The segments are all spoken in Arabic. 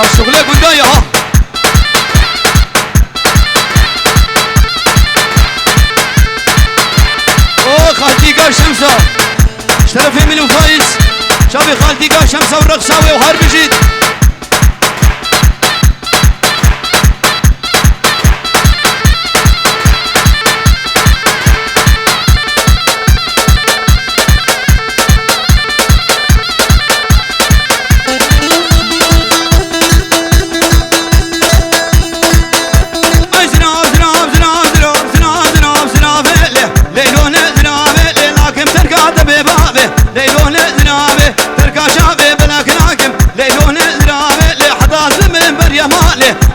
شغلك وداية ها خالتي قال شمسة شرفي من وفايز شافي خالتي قال شمسة والرقصاوي وهرب جيد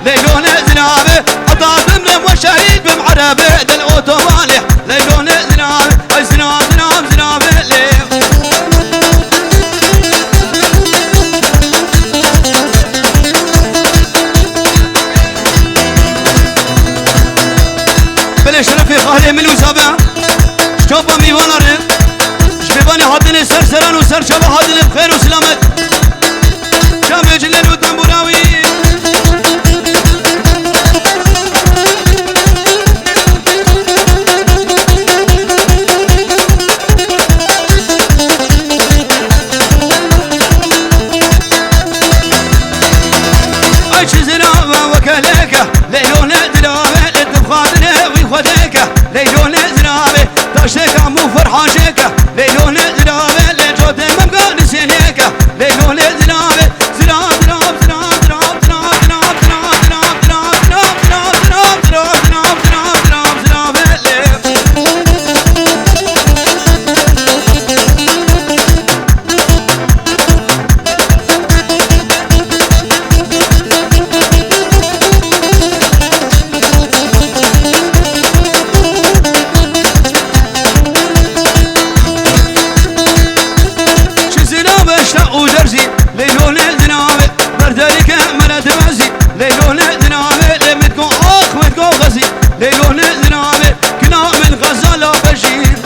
ليلون زنابه أطاطم لم وشهيد بمعربه للأوتوبالي ليلون زنابه أي زناب زناب زنابه ليه بلا شرفي خالي من وزابه شوفا ميوانا رب شبيباني حاطني سر سران وسر شبه حاطني بخير وسلامت شامي جلل وتنبوراوي ليلون زنابه الدفخاتنا ويخديكه ليلون زنابه تاشيكه مو فرحاشيكه ليلون زنابه لجوتي ممقا نسينيكه ليلون زنابه زناب زناب زناب زناب زناب زناب زناب زناب زناب زناب زناب زناب زناب زناب زناب ليلون زنابه بردارك مرد مزي ليلون زنابه لمتكو اخ متكو غزي ليلون زنابه كنا من غزالة بشير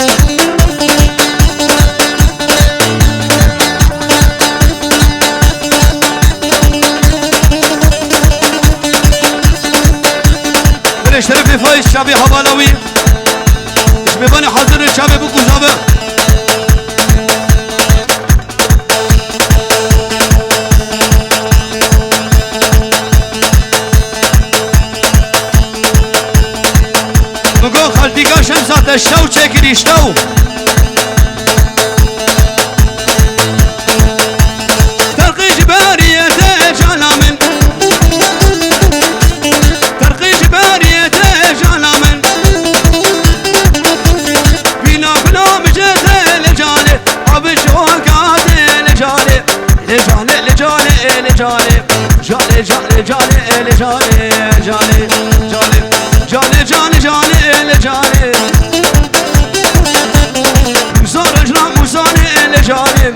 بلا شرفي فايز شابي حبالوي شبيباني حاضر شابي بكو شابه خالتيكا شمسات الشو تشكري شتو ترقي جبارية جانا من ترقي جبارية جانا من بينا بنا مجد لجالي عبش وكات لجالي لجالي لجالي لجالي جالي جالي جالي لجالي جالي جالي جالي جالي جالي لجالي مصار اجرام مصاري لجالي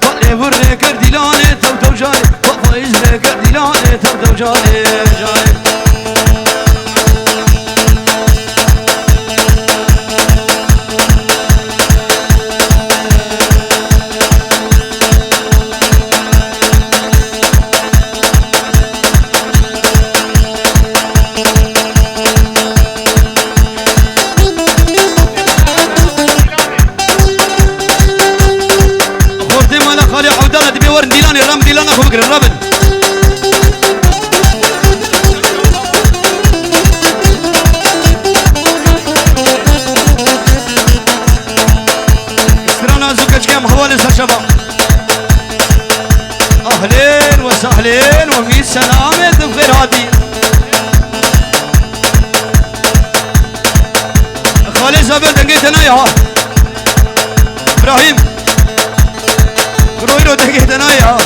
طلي بري كرديلاني تو جالي فايز كرديلاني تو جالي جالي ديلاني رام ديلانا خو بكر الرابن استرانا زوجك كم حوالي سرشبا اهلين وسهلين وفي سلامة بخير هادي خالي زابل دنقيتنا يا ابراهيم رويرو دقيتنا يا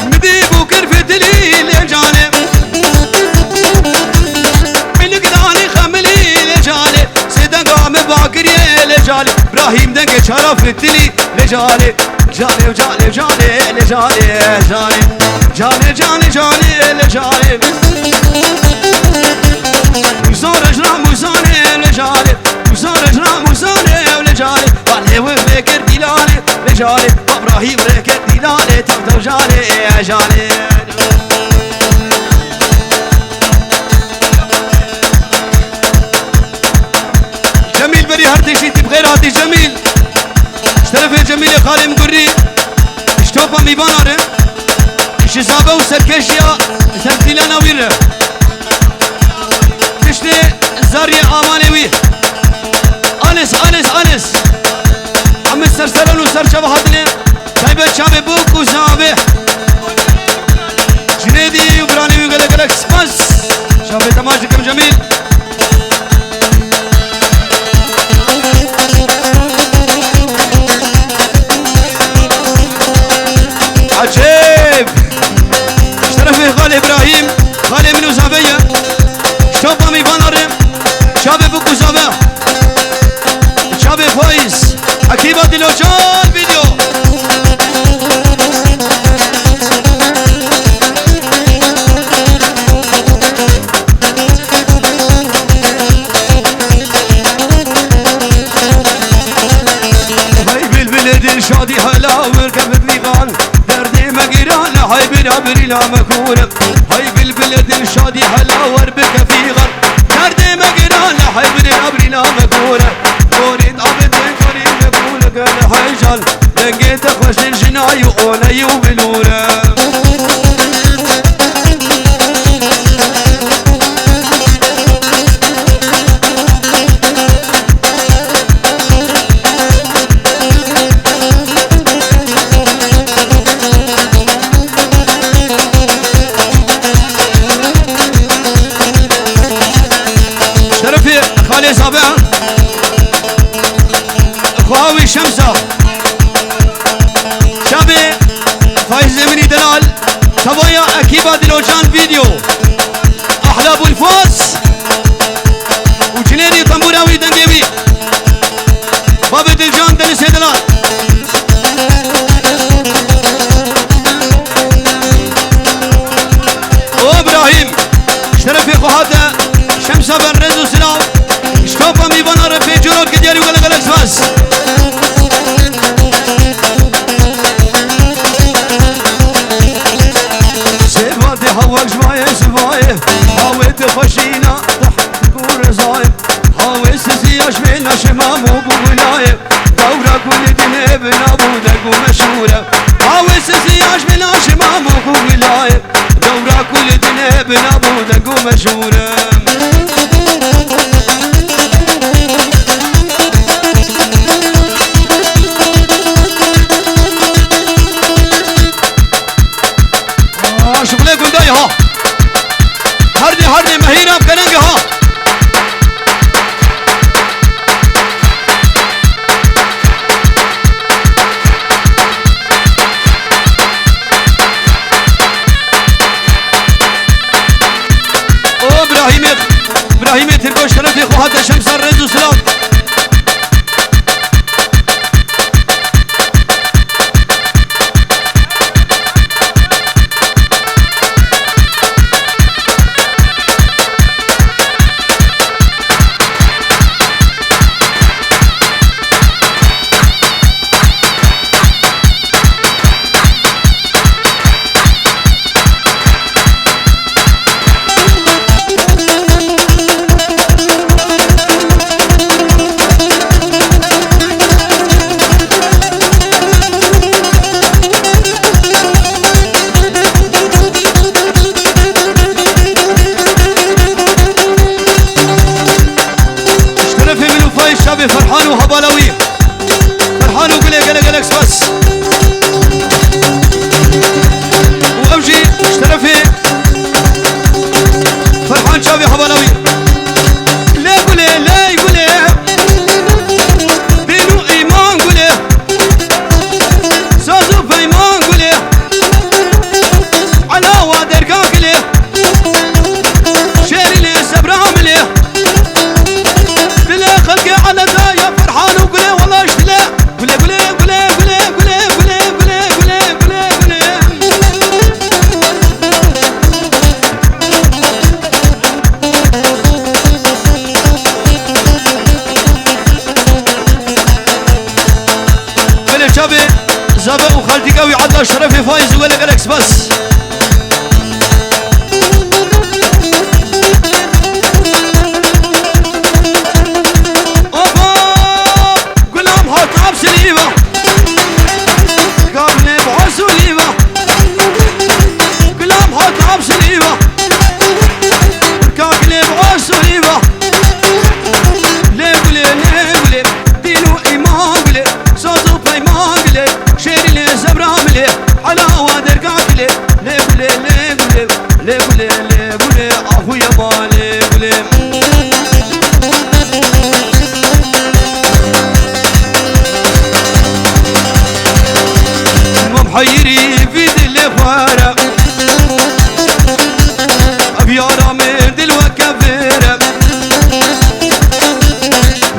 مديبو كرفت لي لجانب من قداني خملي لجانب سيدان قام باكري لجانب ابراهيم دنقي شرفت لي لجانب جانب جانب جانب لجانب جانب جانب جانب لجانب وصار اجرام وصاني لجانب وصار جرام وصاري ولجالي والي وفكر ديلالي لجالي وابراهيم ركب ديلالي تغدو جالي يا جالي جميل بري هرتي شيتي بغير هاتي جميل اشترف جميل خالي مقري اشتوفا ميباناره شزابه وسركشيا تبديلنا ويره تشتي زاري امانوي انس عم سرسرن وسرشبه هدنه تايبه شابه بوك وزابه جنيدي وبراني وقلق سباس شابه تماشكم جميل عجيب اشترفه خالي ابراهيم خالي منو زابيه شابه ميباناره شابه بوك وزابه شابه فايز اكيبا ديلوكان فيديو هاي بالبلد شادي هلا وركبت ميغان دردي مقيران هاي برابري لا مكورة هاي بالبلد شادي هلا وربك في غر دردي مقيران هاي برابري لا مكورة وريد عبدين كريم يقولك انا حيجال لقيت اخوش الجناي واولي وبلورة شرفي خالي صابع خواوي شمسة شابي فايز مني دلال تبايا اكيبا ديلوكان فيديو احلى ابو الفوز وجنيدي طنبوراوي دنقيوي باب دلجان دنسي دلال وابراهيم شرفي خواهاته شمسة بن رزو سلام اشتوفا ميبانا رفي جرود كدياري وقلق قلق سواس سيباتي حواك جماية سفاية حاويت خشينا تحت كور زايب حاوي سيسي اشمينا شمام وبولاية دورة كل دنيا بنابودك ومشهورة حاوي سيسي اشمينا شمام وبولاية دورة كل دنيا بنابودك ومشهورة شغله قنداي ها هردي مهينة بكننج ها ابراهيم تركوش شرفي خوهات شمس الرز وسلام فرحان وهبالوي فرحان وقلق بس وامشي اشترفي فرحان شافي هبالوي لا يقولي بينو ايمان قولي زازو بيمان قولي على وادرقا قولي شيري لي سبرام لي بلا خلقي على دايا فرحان وقولي والله اشتلا قولي شابي زابا وخالتي قوي عدى شرفي فايز ولا جالكس بس اوبا قلهم هات عبس ليبا قابل بعز وليبا قلهم هات عبس ليبا قابل بعز وليبا حلاوة درقاك لي لي عفو يا بالي محيري في دل فارق أبيارا من دل وكفيرة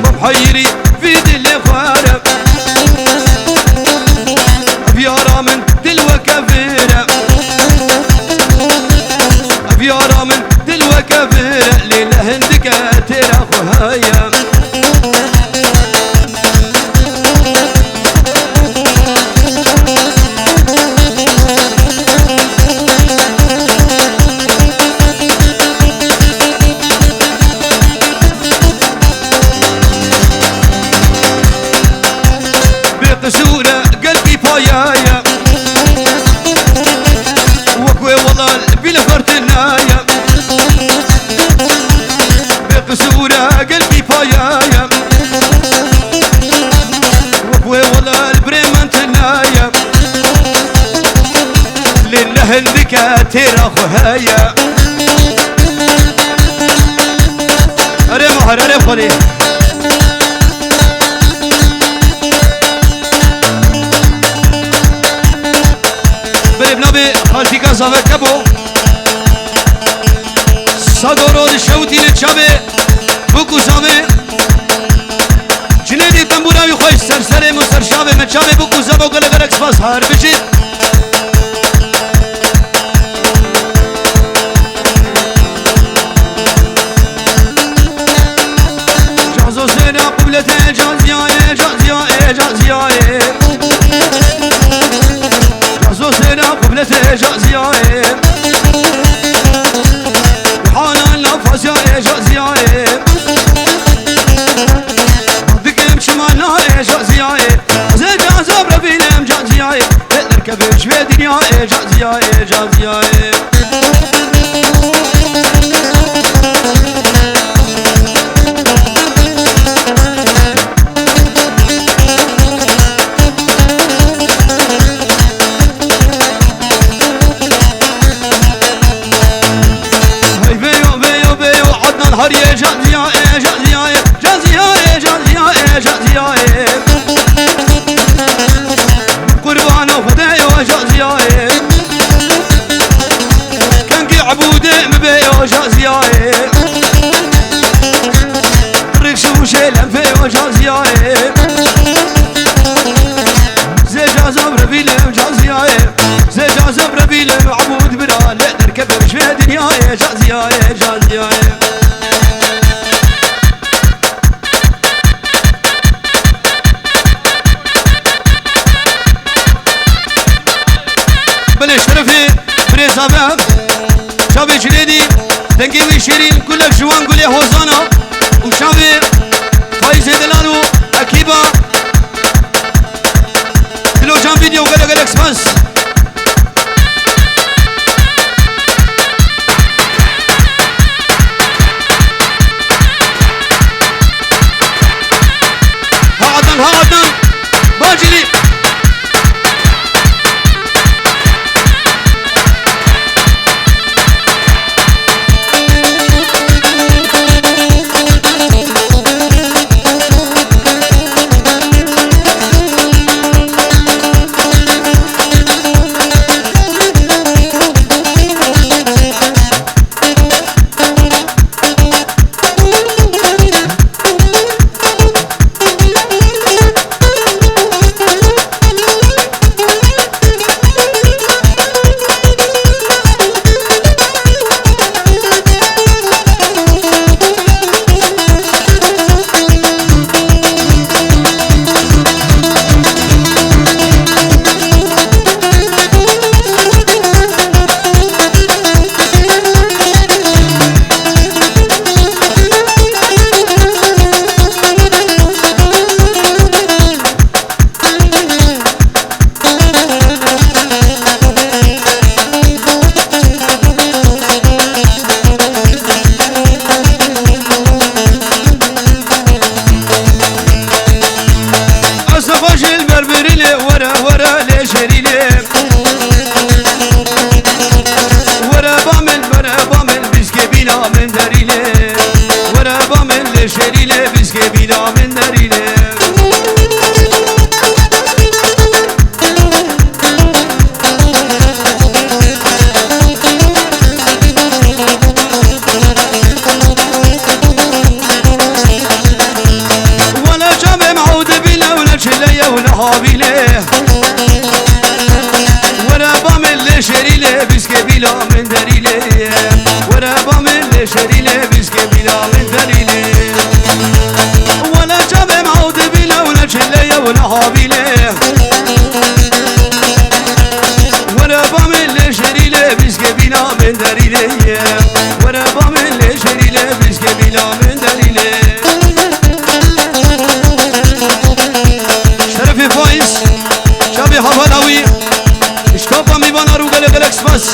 محيري في دل فارق أبيارا من دل وكفيرة أبيارا من دل وكفيرة ليلة هندك ترى خهايا بقصورة قلبي فايايا وكوي والله بلا فرتنايا بقصورة قلبي فايايا وكوي والله البريمنتنايا لله الذكاتير خهايا أري مهر أري خلي بنابي خالتي كازا كبو صدورو الشوتي للشابي بوكو زامي جنيدي تنبوراوي خوش سرسري مستر شابي متشابي بوكو زابو قلق اكسباس هار بجيت جازو سينا قبلتي جازياي جازياي جازياي جازو سينا قبلتي جازياي حالا لفازياي جازياي دقم شمالاي جازياي زي جازو بربيلم جازياي نركب شوي دنياي جازياي جازياي هريه جازياي جازياي جازياي جازياي جازياي قربان وفداي وجازياي كنقي عبودي مبي وجازياي ركش وشيلم في وجازياي زي جازم ربيلم جازياي زي جازم ربيلم عبود برا نركب بشوي دنياي جازياي جازياي بل شرفي بريزا باب شابي جنيدي دنقي وشيرين كلك جوان قولي هوزانا وشابي فايز دلالو اكيبا دلوجان فيديو قلق الاكسبانس ها عدنان باجلي هوالاوي اشكوبا ميبانا رو قلق قلق سباس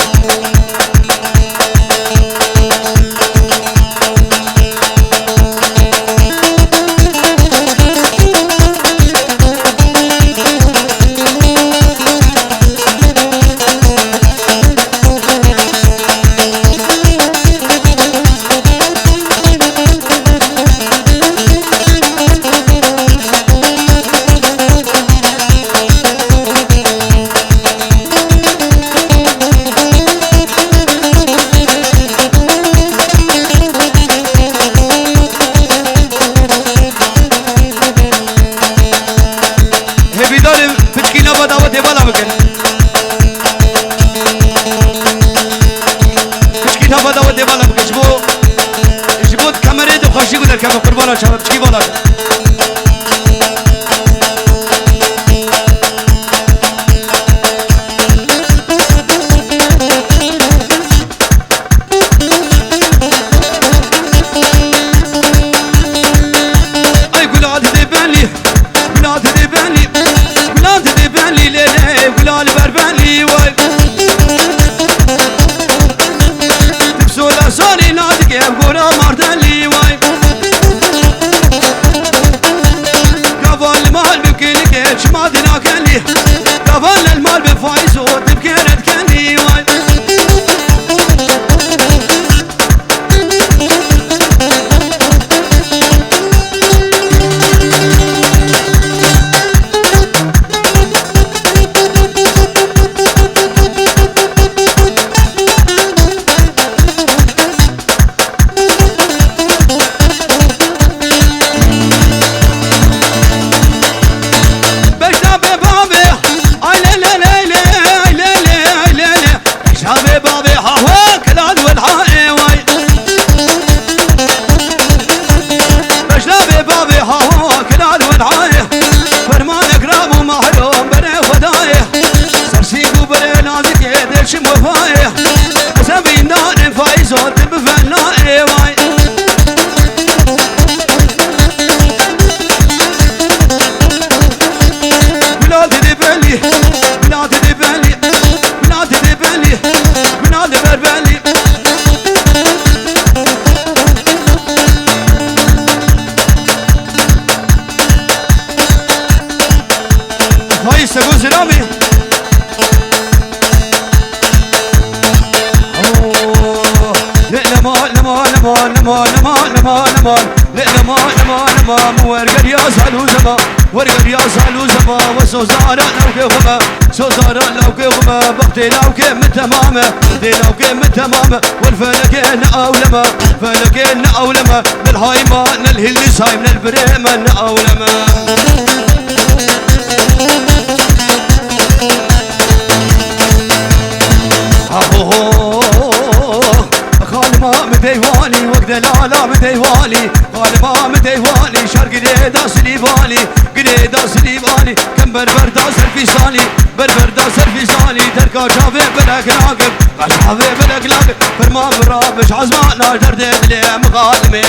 كما قربانا شباب تشكي بالا اي قولاد دبالي قولاد دبالي قولاد دبالي ليلي قولاد بربالي واي تبسولا صاري نادك قولا مردالي واي ما دينا كلي قبل المال بفايز وتبكيرت كلي واي ورقد يا سالو زما وسوزارا لو كيغما سوزارا لو كيغما بقتي لو كيم تمامه بقتي لو كيم تمامه والفلكين اولما فلكين اولما بالهايما نلهي اللي صايم البريمه اولما خالما مديواني وقت لا مديواني خالما مديواني شرق قريدا سليباني قريدا سليباني كم بربر داسر في صاني بربر داسر في صاني تركا شافي بلك راقب شافي بلك لاقب فرما برابش عزمانا دردد لي مغالمي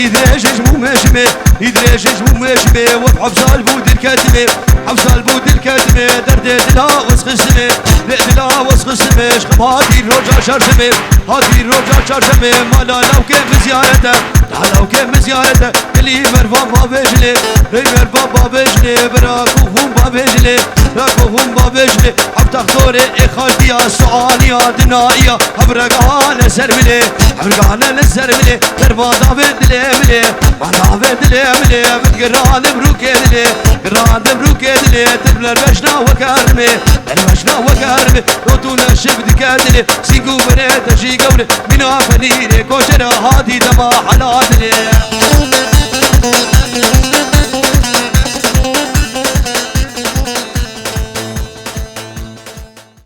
يدريش مو ماشمي يدريش مو ماشمي وبحفص البود الكاتمي حفص البود الكاتمي دردد لا وسخ السمي دردد لا وسخ السمي شقم هاتي الرجع شرسمي هاتي الرجع شرسمي مالا لو كيف زيارته لو كيف زيارته اللي مرفان بابجلي ريمر بابا بجلي براكوهم بابجلي راكوهم بابجلي حبتك دوري اخالتيا سعاليا دنائيا حبرقانا سرملي حبرقانا سرملي دربان دافد ليملي وانا دافد ليملي بتقران بروكيدلي قران بروكيدلي تبلر بشنا وكارمي البشنا وكارمي روتونا شبد كادلي سيقو بريت شي قولي منا فنيري كوشرا هادي دما حلاتلي